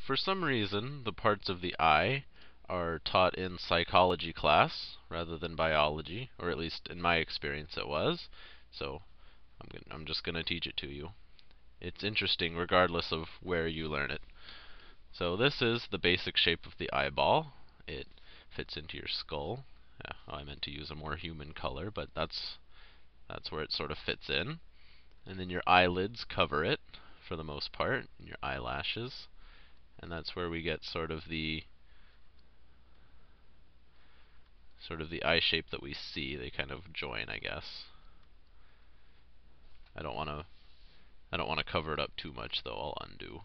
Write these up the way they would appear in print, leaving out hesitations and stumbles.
for some reason, the parts of the eye are taught in psychology class rather than biology, or at least in my experience it was. So I'm just going to teach it to you. It's interesting regardless of where you learn it. So this is the basic shape of the eyeball. It fits into your skull. Yeah, I meant to use a more human color, but that's where it sort of fits in. And then your eyelids cover it for the most part, and your eyelashes. And that's where we get sort of the eye shape that we see. They kind of join, I guess. I don't want to cover it up too much, though. I'll undo.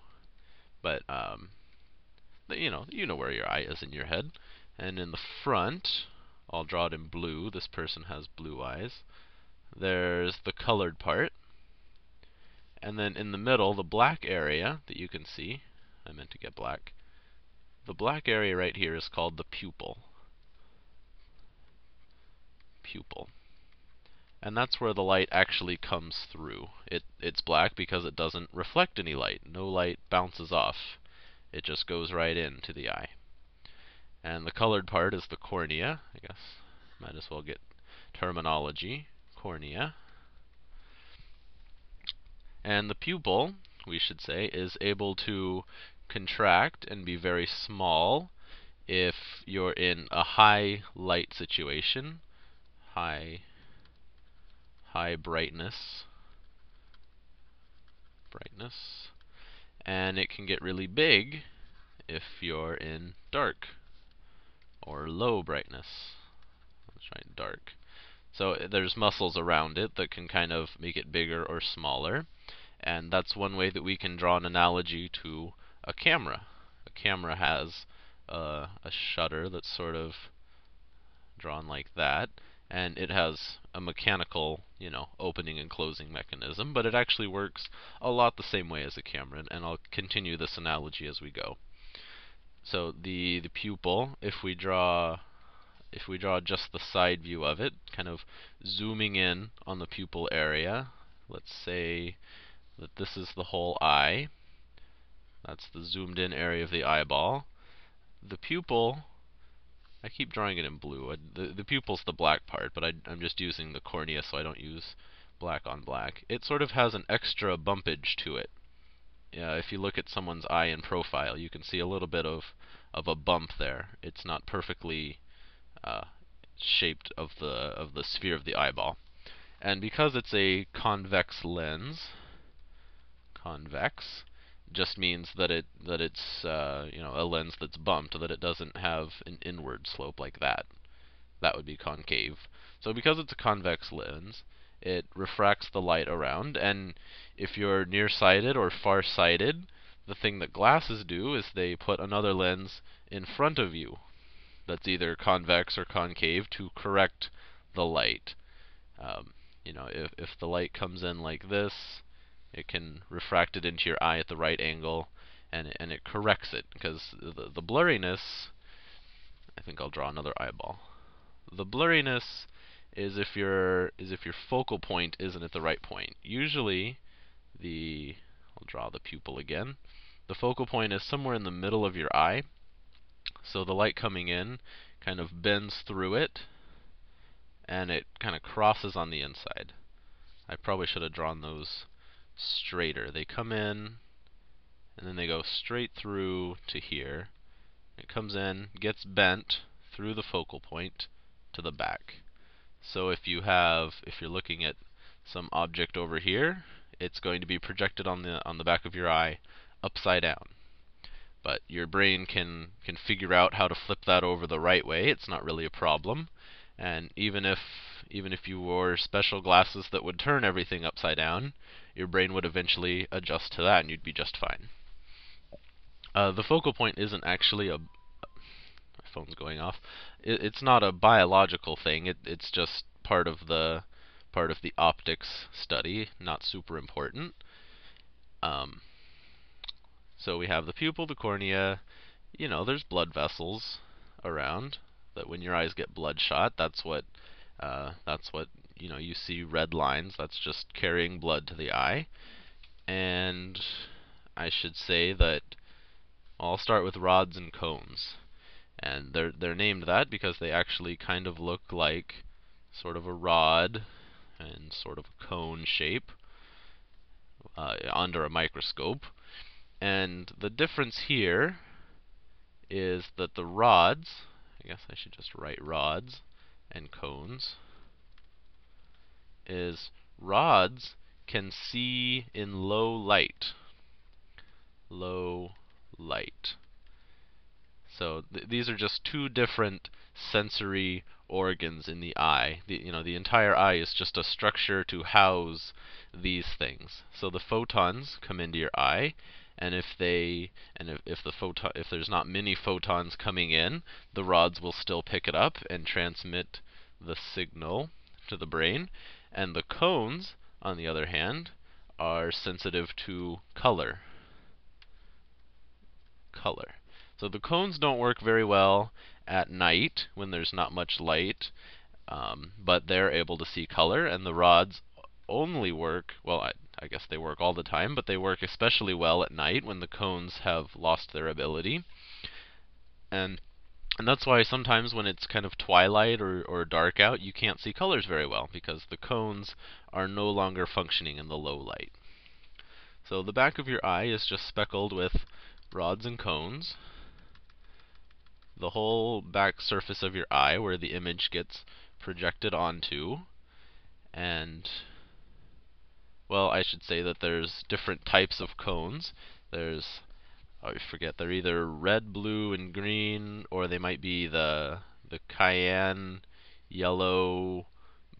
But you know where your eye is in your head. And in the front, I'll draw it in blue. This person has blue eyes. There's the colored part. And then in the middle, the black area that you can see, I meant to get black. The black area right here is called the pupil. Pupil. And that's where the light actually comes through. It's black because it doesn't reflect any light. No light bounces off. It just goes right into the eye. And the colored part is the cornea. I guess might as well get terminology. Cornea. And the pupil, we should say, is able to contract and be very small if you're in a high light situation, high brightness, and it can get really big if you're in dark or low brightness. Let's try dark. So there's muscles around it that can kind of make it bigger or smaller. And that's one way that we can draw an analogy to a camera. A camera has a shutter that's sort of drawn like that, and it has a mechanical, opening and closing mechanism, but it actually works a lot the same way as a camera, and I'll continue this analogy as we go. So the pupil, if we draw just the side view of it, kind of zooming in on the pupil area, let's say that this is the whole eye. That's the zoomed in area of the eyeball. The pupil, I keep drawing it in blue. The pupil's the black part, but I'm just using the cornea so I don't use black on black. It sort of has an extra bumpage to it. If you look at someone's eye in profile, you can see a little bit of a bump there. It's not perfectly shaped of the sphere of the eyeball. And because it's a convex lens, convex just means that it's a lens that's bumped, that it doesn't have an inward slope like that. That would be concave. So because it's a convex lens, it refracts the light around, and if you're nearsighted or farsighted, the thing that glasses do is they put another lens in front of you that's either convex or concave to correct the light. If the light comes in like this, it can refract it into your eye at the right angle, and it corrects it, because the blurriness, I think I'll draw another eyeball. The blurriness is if your focal point isn't at the right point. Usually I'll draw the pupil again. The focal point is somewhere in the middle of your eye, so the light coming in kind of bends through it, and it kind of crosses on the inside. I probably should have drawn those straighter. They come in, and then they go straight through to here. It comes in, gets bent through the focal point to the back. So if you're looking at some object over here, it's going to be projected on the back of your eye upside down. But your brain can figure out how to flip that over the right way. It's not really a problem. And even if you wore special glasses that would turn everything upside down, your brain would eventually adjust to that, and you'd be just fine. The focal point isn't actually my phone's going off. It's not a biological thing. It's just part of the optics study, not super important. So we have the pupil, the cornea. There's blood vessels around. That when your eyes get bloodshot, that's what you see red lines. That's just carrying blood to the eye. And I should say that, I'll start with rods and cones. And they're named that because they actually kind of look like sort of a rod and sort of a cone shape under a microscope. And the difference here is that the rods, I guess I should just write rods and cones, is rods can see in low light. Low light. So these are just two different sensory organs in the eye. The entire eye is just a structure to house these things. So the photons come into your eye, and if there's not many photons coming in, the rods will still pick it up and transmit the signal to the brain. And the cones, on the other hand, are sensitive to color. So the cones don't work very well at night when there's not much light, but they're able to see color, and the rods only work, well, I guess they work all the time, but they work especially well at night when the cones have lost their ability. And that's why sometimes when it's kind of twilight or dark out, you can't see colors very well, because the cones are no longer functioning in the low light. So the back of your eye is just speckled with rods and cones. The whole back surface of your eye where the image gets projected onto. And, well, I should say that there's different types of cones. There's, I forget, they're either red, blue, and green, or they might be the cayenne, yellow,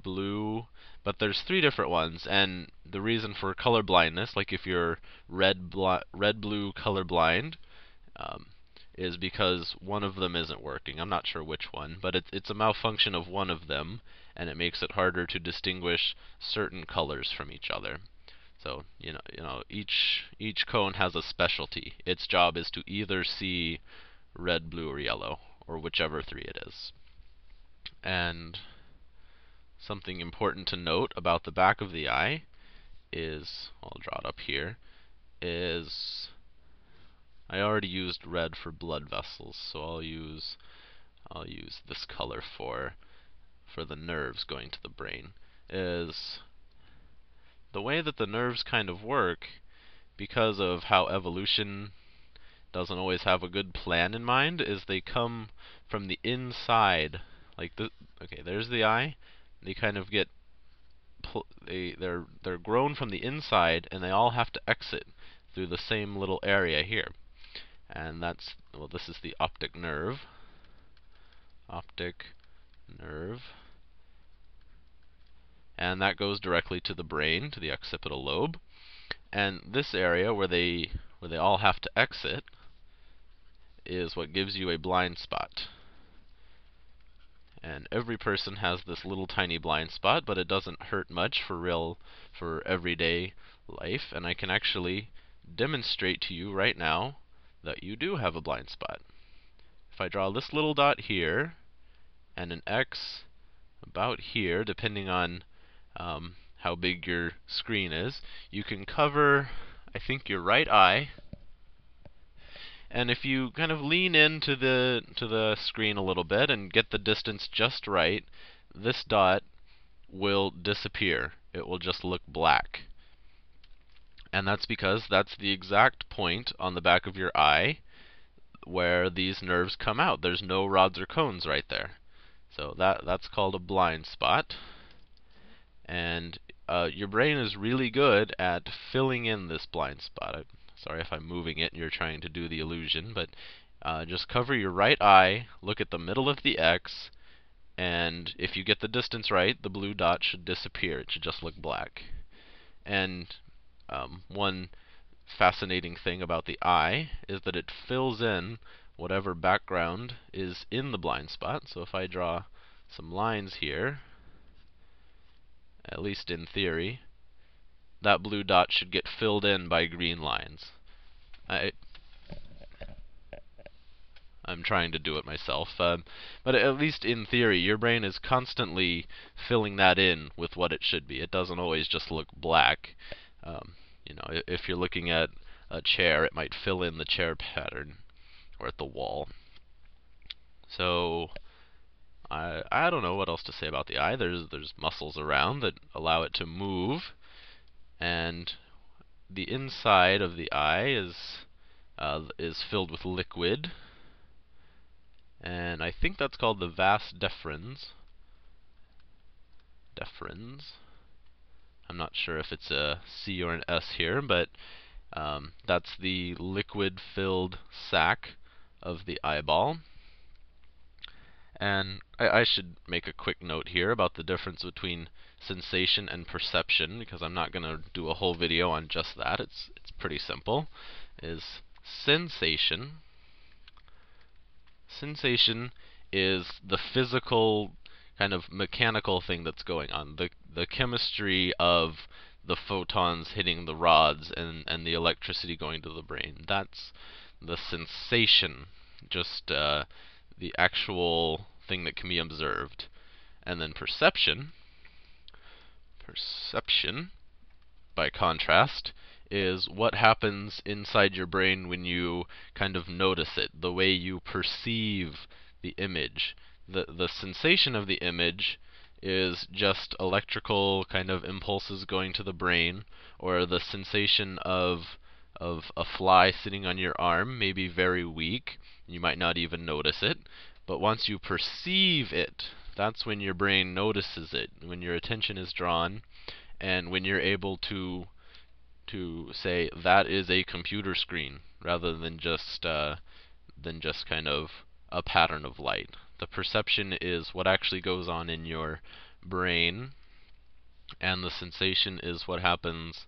blue. But there's three different ones, and the reason for color blindness, like if you're red-blue colorblind, is because one of them isn't working. I'm not sure which one, but it's a malfunction of one of them, and it makes it harder to distinguish certain colors from each other. So each cone has a specialty. Its job is to either see red, blue, or yellow, or whichever three it is. And something important to note about the back of the eye is, I'll draw it up here, is I already used red for blood vessels, so I'll use this color for the nerves going to the brain. Is the way that the nerves kind of work, because of how evolution doesn't always have a good plan in mind, is they come from the inside. Like okay, there's the eye. They kind of get they're grown from the inside, and they all have to exit through the same little area here. And that's, well, this is the optic nerve. Optic nerve. And that goes directly to the brain, to the occipital lobe. And this area where they all have to exit is what gives you a blind spot. And every person has this little tiny blind spot, but it doesn't hurt much for everyday life. And I can actually demonstrate to you right now that you do have a blind spot. If I draw this little dot here and an X about here, depending on how big your screen is, you can cover, I think, your right eye. And if you kind of lean into the screen a little bit and get the distance just right, this dot will disappear. It will just look black. And that's because that's the exact point on the back of your eye where these nerves come out. There's no rods or cones right there. So that's called a blind spot. And your brain is really good at filling in this blind spot. Sorry if I'm moving it and you're trying to do the illusion, but just cover your right eye, look at the middle of the X, and if you get the distance right, the blue dot should disappear. It should just look black. And one fascinating thing about the eye is that it fills in whatever background is in the blind spot. So if I draw some lines here, at least in theory, that blue dot should get filled in by green lines. I'm trying to do it myself, but at least in theory, your brain is constantly filling that in with what it should be. It doesn't always just look black. If you're looking at a chair, it might fill in the chair pattern. or at the wall. So I don't know what else to say about the eye. There's muscles around that allow it to move, and the inside of the eye is filled with liquid, and I think that's called the vas deferens. I'm not sure if it's a C or an S here, but that's the liquid-filled sac of the eyeball. And I should make a quick note here about the difference between sensation and perception, because I'm not going to do a whole video on just that. It's pretty simple. Is sensation. Sensation is the physical, kind of mechanical thing that's going on. The chemistry of the photons hitting the rods and the electricity going to the brain. That's the sensation. Just the actual thing that can be observed. And then perception, by contrast, is what happens inside your brain when you kind of notice it, the way you perceive the image. The sensation of the image is just electrical kind of impulses going to the brain, or the sensation of a fly sitting on your arm may be very weak. You might not even notice it. But once you perceive it, that's when your brain notices it, when your attention is drawn, and when you're able to say that is a computer screen, rather than just kind of a pattern of light. The perception is what actually goes on in your brain, and the sensation is what happens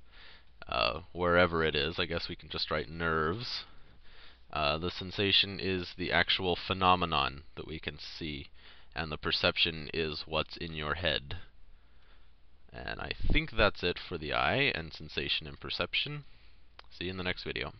wherever it is. I guess we can just write nerves. The sensation is the actual phenomenon that we can see, and the perception is what's in your head. And I think that's it for the eye and sensation and perception. See you in the next video.